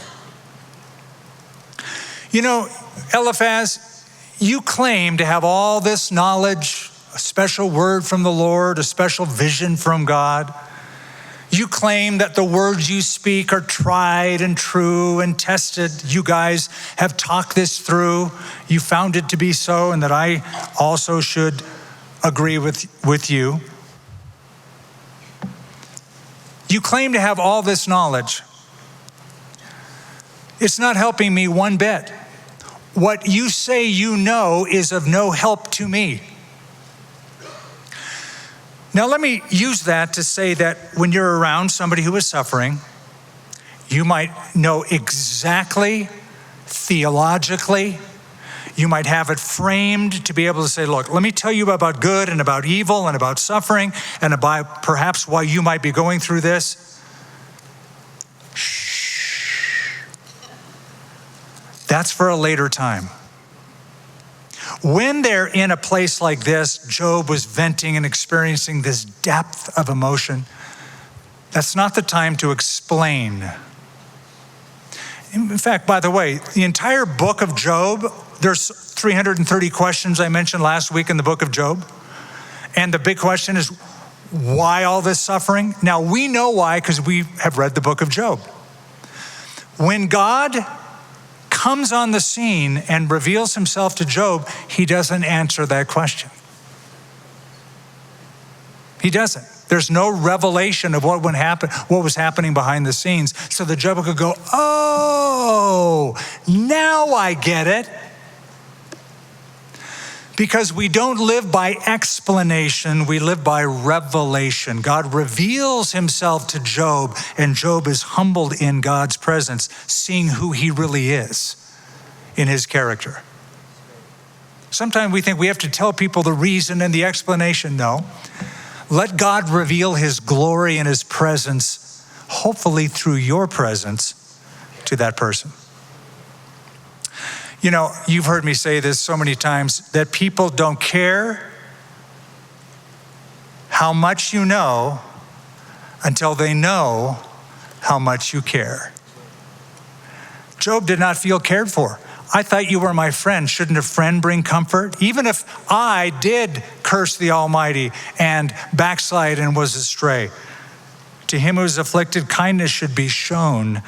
You know, Eliphaz, you claim to have all this knowledge, a special word from the Lord, a special vision from God. You claim that the words you speak are tried and true and tested. You guys have talked this through. You found it to be so, and that I also should agree with you. You claim to have all this knowledge. It's not helping me one bit. What you say you know is of no help to me. Now, let me use that to say that when you're around somebody who is suffering, you might know exactly, theologically, you might have it framed to be able to say, look, let me tell you about good and about evil and about suffering and about perhaps why you might be going through this. Shh. That's for a later time. When they're in a place like this, Job was venting and experiencing this depth of emotion. That's not the time to explain. In fact, by the way, the entire book of Job, there's 330 questions I mentioned last week in the book of Job. And the big question is, why all this suffering? Now, we know why because we have read the book of Job. When God comes on the scene and reveals himself to Job, he doesn't answer that question. He doesn't. There's no revelation of what was happening behind the scenes. So the Job could go, oh, now I get it. Because we don't live by explanation, we live by revelation. God reveals himself to Job, and Job is humbled in God's presence, seeing who he really is in his character. Sometimes we think we have to tell people the reason and the explanation. No. Let God reveal his glory and his presence, hopefully through your presence, to that person. You know, you've heard me say this so many times, that people don't care how much you know until they know how much you care. Job did not feel cared for. I thought you were my friend. Shouldn't a friend bring comfort? Even if I did curse the Almighty and backslide and was astray, to him who is afflicted, kindness should be shown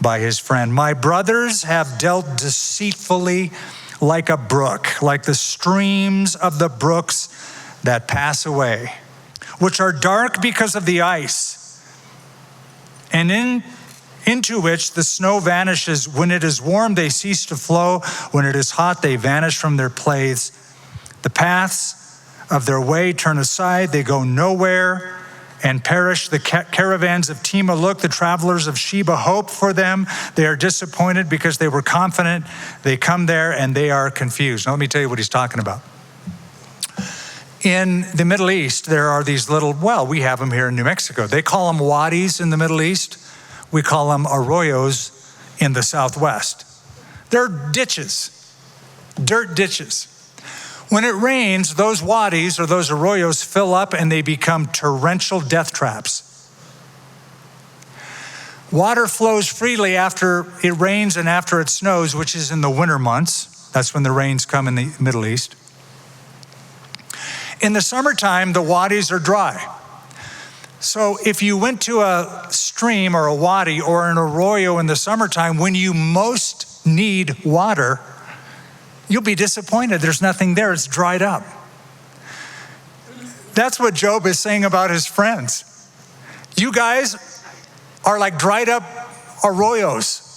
by his friend. My brothers have dealt deceitfully like a brook, like the streams of the brooks that pass away, which are dark because of the ice, and into which the snow vanishes. When it is warm, they cease to flow. When it is hot, they vanish from their place. The paths of their way turn aside. They go nowhere and perish. The caravans of Tema look, the travelers of Sheba hope for them. They are disappointed because they were confident. They come there and they are confused. Now let me tell you what he's talking about. In the Middle East, there are these little, well, we have them here in New Mexico. They call them wadis in the Middle East. We call them arroyos in the Southwest. They're ditches, dirt ditches. When it rains, those wadis or those arroyos fill up and they become torrential death traps. Water flows freely after it rains and after it snows, which is in the winter months. That's when the rains come in the Middle East. In the summertime, the wadis are dry. So if you went to a stream or a wadi or an arroyo in the summertime, when you most need water, you'll be disappointed. There's nothing there. It's dried up. That's what Job is saying about his friends. You guys are like dried up arroyos.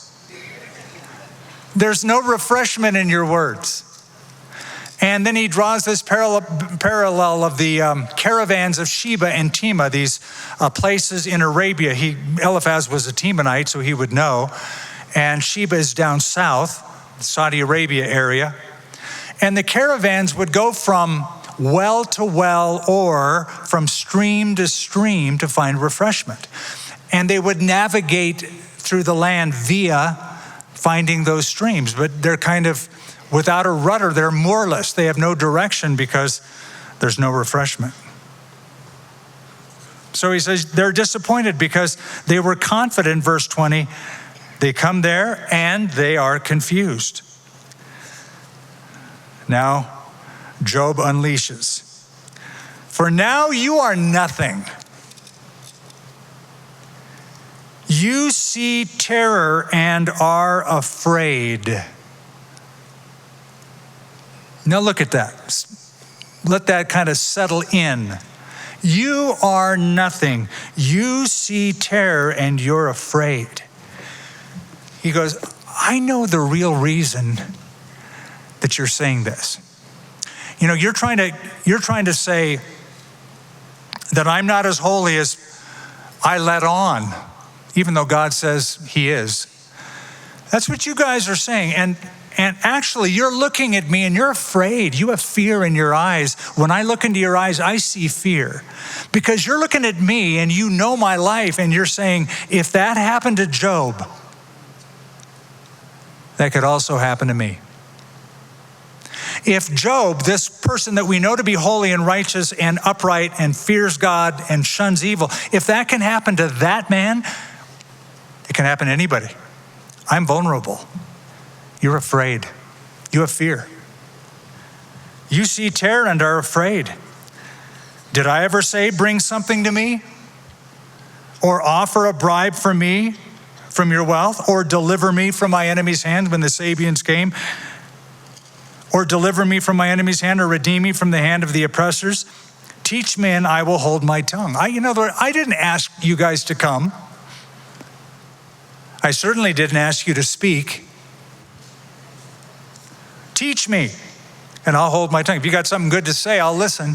There's no refreshment in your words. And then he draws this parallel of the caravans of Sheba and Tema, these places in Arabia. Eliphaz was a Temanite, so he would know. And Sheba is down south, Saudi Arabia area. And the caravans would go from well to well or from stream to stream to find refreshment. And they would navigate through the land via finding those streams, but they're kind of without a rudder. They're moorless. They have no direction because there's no refreshment. So he says they're disappointed because they were confident, verse 20. They come there and they are confused. Now, Job unleashes. For now you are nothing. You see terror and are afraid. Now look at that. Let that kind of settle in. You are nothing. You see terror and you're afraid. He goes, I know the real reason that you're saying this. You know, you're trying to say that I'm not as holy as I let on, even though God says he is. That's what you guys are saying. And actually, you're looking at me and you're afraid. You have fear in your eyes. When I look into your eyes, I see fear. Because you're looking at me and you know my life and you're saying, if that happened to Job, that could also happen to me. If Job, this person that we know to be holy and righteous and upright and fears God and shuns evil, if that can happen to that man, it can happen to anybody. I'm vulnerable. You're afraid. You have fear. You see terror and are afraid. Did I ever say, bring something to me? Or offer a bribe for me from your wealth? Or deliver me from my enemy's hand when the Sabians came? Or deliver me from my enemy's hand, or redeem me from the hand of the oppressors? Teach me and I will hold my tongue. I didn't ask you guys to come. I certainly didn't ask you to speak. Teach me and I'll hold my tongue. If you got something good to say, I'll listen.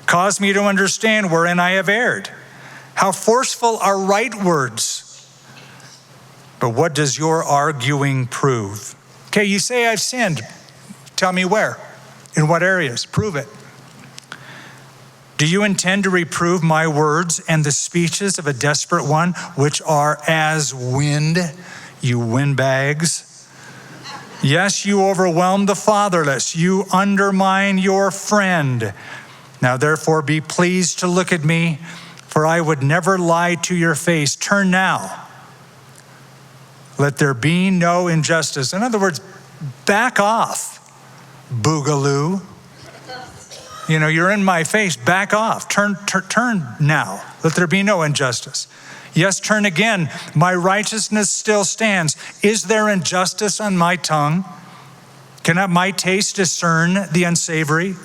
Cause me to understand wherein I have erred. How forceful are right words. But what does your arguing prove? Okay, you say I've sinned. Tell me where. In what areas? Prove it. Do you intend to reprove my words and the speeches of a desperate one, which are as wind, you windbags? Yes, you overwhelm the fatherless. You undermine your friend. Now therefore be pleased to look at me, for I would never lie to your face. Turn now. Let there be no injustice. In other words, back off, boogaloo. You're in my face, back off. Turn now. Let there be no injustice. Yes, turn again. My righteousness still stands. Is there injustice on my tongue? Cannot my taste discern the unsavory?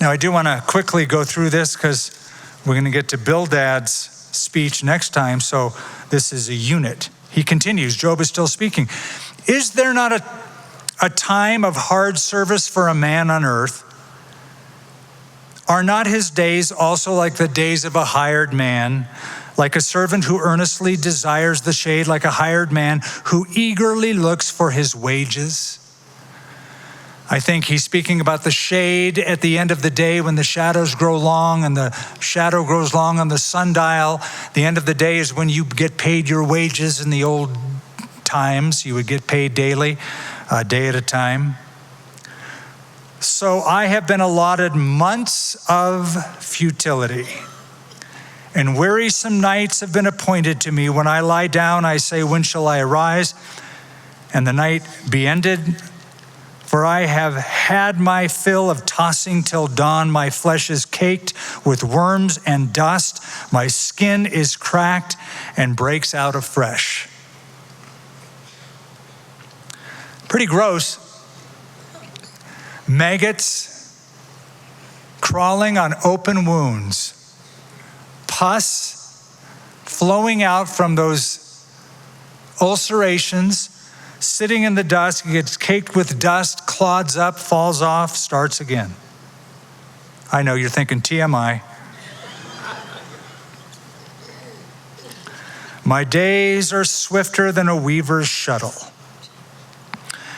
Now, I do want to quickly go through this because we're going to get to Bildad's speech next time, so this is a unit. He continues, Job is still speaking. Is there not a time of hard service for a man on earth? Are not his days also like the days of a hired man, like a servant who earnestly desires the shade, like a hired man who eagerly looks for his wages? I think he's speaking about the shade at the end of the day when the shadows grow long and the shadow grows long on the sundial. The end of the day is when you get paid your wages. In the old times, you would get paid daily, a day at a time. So I have been allotted months of futility, and wearisome nights have been appointed to me. When I lie down, I say, when shall I arise and the night be ended? For I have had my fill of tossing till dawn. My flesh is caked with worms and dust. My skin is cracked and breaks out afresh. Pretty gross. Maggots crawling on open wounds. Pus flowing out from those ulcerations. Sitting in the dust, gets caked with dust, clods up, falls off, starts again. I know you're thinking TMI. My days are swifter than a weaver's shuttle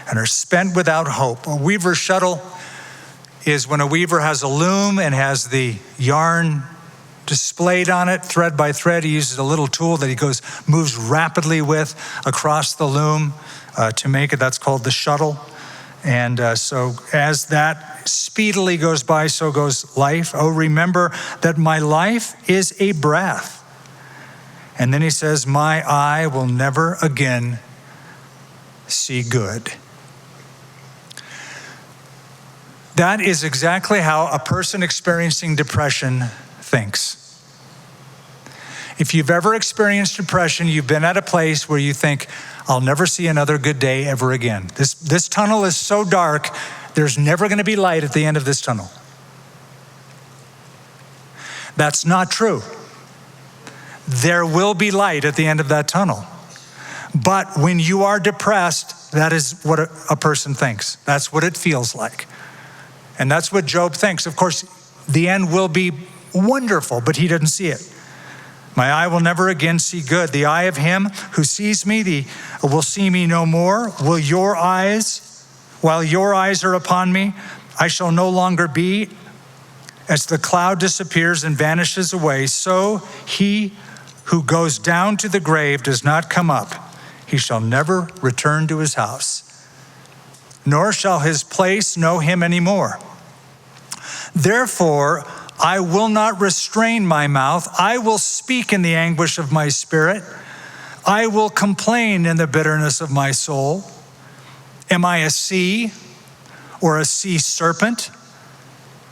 and are spent without hope. A weaver's shuttle is when a weaver has a loom and has the yarn displayed on it, thread by thread. He uses a little tool that he moves rapidly with across the loom to make it. That's called the shuttle. And so as that speedily goes by, so goes life. Oh, remember that my life is a breath. And then he says, my eye will never again see good. That is exactly how a person experiencing depression thinks. If you've ever experienced depression, you've been at a place where you think, I'll never see another good day ever again. This tunnel is so dark, there's never going to be light at the end of this tunnel. That's not true. There will be light at the end of that tunnel. But when you are depressed, that is what a person thinks. That's what it feels like. And that's what Job thinks. Of course, the end will be wonderful, but he doesn't see it. My eye will never again see good. The eye of him who sees me will see me no more. While your eyes are upon me, I shall no longer be. As the cloud disappears and vanishes away, so he who goes down to the grave does not come up. He shall never return to his house, nor shall his place know him anymore. Therefore, I will not restrain my mouth. I will speak in the anguish of my spirit. I will complain in the bitterness of my soul. Am I a sea or a sea serpent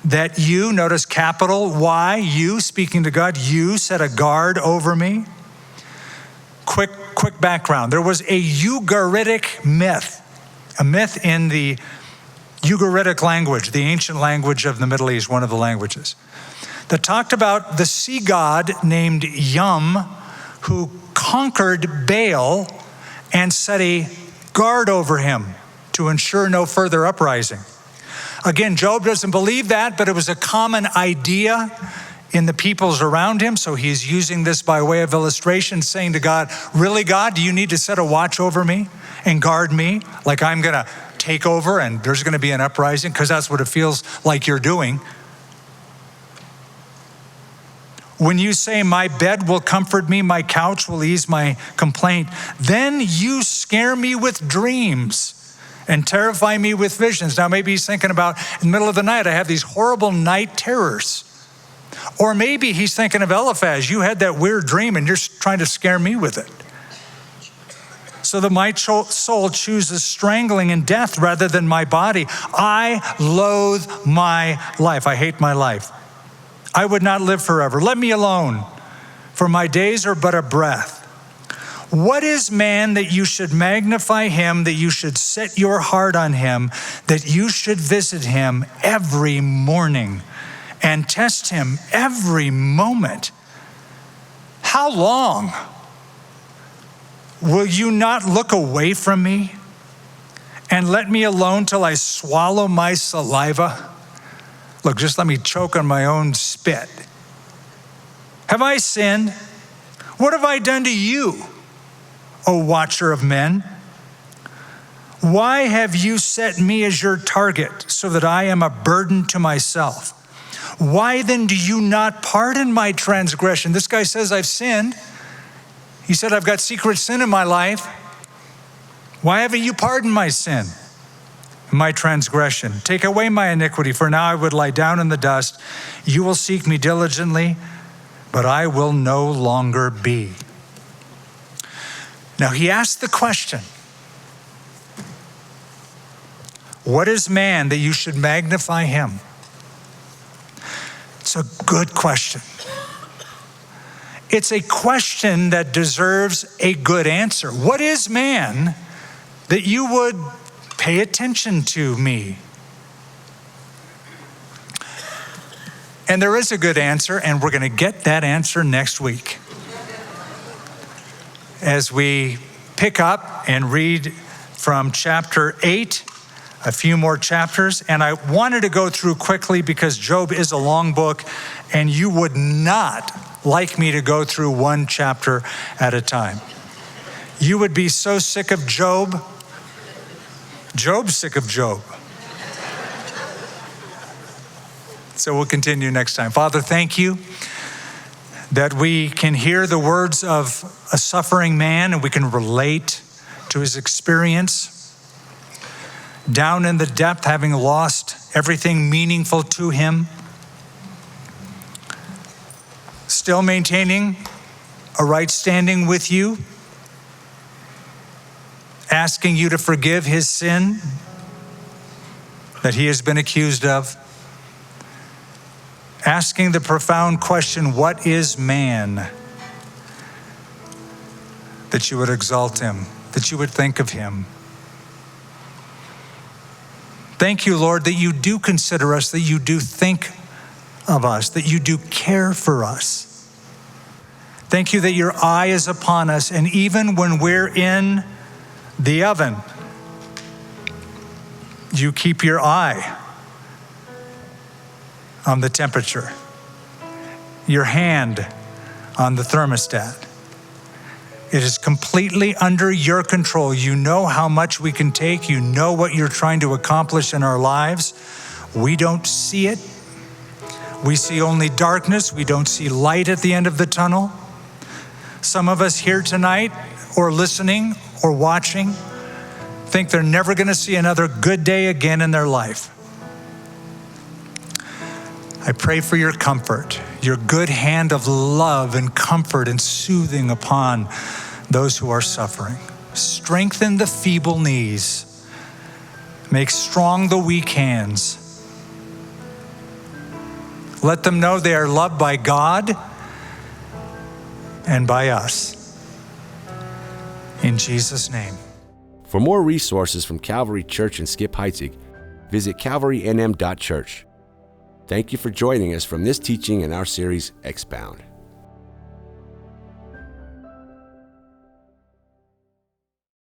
that you, notice capital Y, you, speaking to God, you set a guard over me? Quick background. There was a Ugaritic myth, a myth in the Ugaritic language, the ancient language of the Middle East, one of the languages, that talked about the sea god named Yum, who conquered Baal and set a guard over him to ensure no further uprising. Again, Job doesn't believe that, but it was a common idea in the peoples around him, so he's using this by way of illustration, saying to God, really, God, do you need to set a watch over me and guard me like I'm going to take over and there's going to be an uprising? Because that's what it feels like you're doing. When you say, my bed will comfort me, my couch will ease my complaint, then you scare me with dreams and terrify me with visions. Now, maybe he's thinking about in the middle of the night, I have these horrible night terrors. Or maybe he's thinking of Eliphaz. You had that weird dream and you're trying to scare me with it. So that my soul chooses strangling and death rather than my body. I loathe my life. I hate my life. I would not live forever. Let me alone, for my days are but a breath. What is man that you should magnify him, that you should set your heart on him, that you should visit him every morning and test him every moment? How long? Will you not look away from me and let me alone till I swallow my saliva? Look, just let me choke on my own spit. Have I sinned? What have I done to you, O watcher of men? Why have you set me as your target so that I am a burden to myself? Why then do you not pardon my transgression? This guy says I've sinned. He said I've got secret sin in my life. Why haven't you pardoned my sin, my transgression? Take away my iniquity, for now I would lie down in the dust. You will seek me diligently, but I will no longer be. Now he asked the question, what is man that you should magnify him? It's a good question. It's a question that deserves a good answer. What is man that you would pay attention to me? And there is a good answer, and we're going to get that answer next week as we pick up and read from chapter 8, a few more chapters. And I wanted to go through quickly because Job is a long book, and you would not like me to go through one chapter at a time. You would be so sick of Job. Job's sick of Job. So we'll continue next time. Father, thank you that we can hear the words of a suffering man and we can relate to his experience. Down in the depth, having lost everything meaningful to him, still maintaining a right standing with you, asking you to forgive his sin that he has been accused of, asking the profound question, what is man? That you would exalt him, that you would think of him. Thank you, Lord, that you do consider us, that you do think of us, that you do care for us. Thank you that your eye is upon us, and even when we're in the oven, you keep your eye on the temperature, your hand on the thermostat. It is completely under your control. You know how much we can take. You know what you're trying to accomplish in our lives. We don't see it. We see only darkness. We don't see light at the end of the tunnel. Some of us here tonight, or listening, or watching, think they're never going to see another good day again in their life. I pray for your comfort, your good hand of love and comfort and soothing upon those who are suffering. Strengthen the feeble knees. Make strong the weak hands. Let them know they are loved by God and by us. In Jesus' name. For more resources from Calvary Church and Skip Heitzig, visit calvarynm.church. Thank you for joining us from this teaching in our series, Expound.